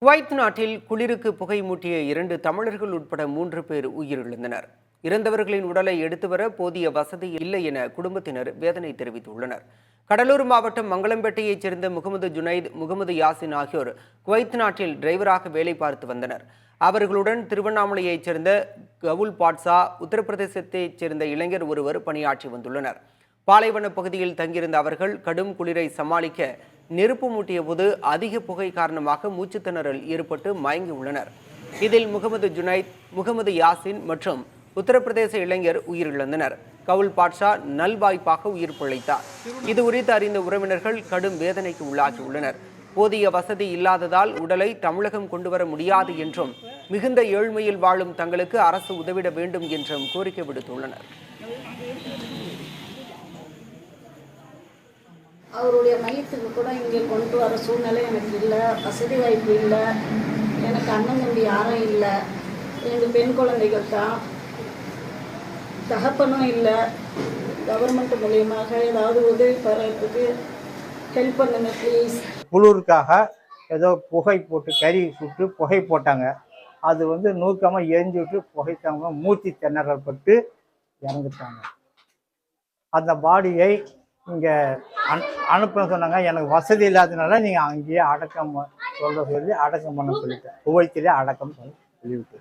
Kuwait நாட்டில் குளிருக்கு புகை மூட்டிய 2 தமிழர்கள் உட்பட 3 பேர் உயிரிழந்தனர். இறந்தவர்களின் உடலை எடுத்து வர போதிய வசதி இல்லை என குடும்பத்தினர் வேதனை தெரிவித்துள்ளனர். கடலூர் மாவட்டம் மங்களம்பேட்டையைச் சேர்ந்த முகமது ஜுனைத், முகமது யாசின் ஆகியோர் குவைத் நாட்டில் டிரைவராக வேலை பார்த்து வந்தனர். அவர்களுடன் திருவண்ணாமலையைச் சேர்ந்த கவுல் பாட்சா, உத்தரப்பிரதேசத்தைச் சேர்ந்த இளைஞர் ஒருவர் பணியாற்றி வந்துள்ளனர். பாலைவன பகுதியில் தங்கியிருந்த அவர்கள் கடும் குளிரை சமாளிக்க நெருப்பு மூட்டிய போது அதிக புகை காரணமாக மூச்சுத்திணறல் ஏற்பட்டு மயங்கியுள்ளனர். இதில் முகமது ஜுனைத், முகமது யாசின் மற்றும் உத்தரப்பிரதேச இளைஞர் உயிரிழந்தனர். கவுல் பாட்ஷா நல்வாய்ப்பாக உயிர் பிழைத்தார். இது குறித்து அறிந்த உறவினர்கள் கடும் வேதனைக்கு உள்ளாகியுள்ளனர். போதிய வசதி இல்லாததால் உடலை தமிழகம் கொண்டுவர முடியாது என்றும், மிகுந்த ஏழ்மையில் வாழும் தங்களுக்கு அரசு உதவிட வேண்டும் என்றும் கோரிக்கை விடுத்துள்ளனர். அவருடைய மையத்துக்கு கூட இங்கே கொண்டு வர சூழ்நிலை எனக்கு இல்லை, வசதி வாய்ப்பு இல்லை, எனக்கு அண்ணன் தம்பி யாரும் இல்லை, எனக்கு பெண் குழந்தைகள் தான், தகப்பனும் இல்லை. கவர்மெண்ட் மூலியமாக ஏதாவது உதவி பெறத்துக்கு ஹெல்ப் பண்ணுங்க ப்ளீஸ். குளிருக்காக ஏதோ புகை போட்டு கறி சுட்டு புகை போட்டாங்க. அது நூக்கமாக எரிஞ்சு விட்டு புகைத்தாங்க, மூச்சு திணறல் பட்டு இறந்துட்டாங்க. அந்த பாடியை இங்கே அனுப்புன்னு சொன்னாங்க. எனக்கு வசதி இல்லாததுனால நீங்கள் அங்கேயே அடக்கம் சொல்ல சொல்லி அடக்கம் பண்ண சொல்லிட்டேன். குவைத்திலே அடக்கம் சொல்லிவிட்டு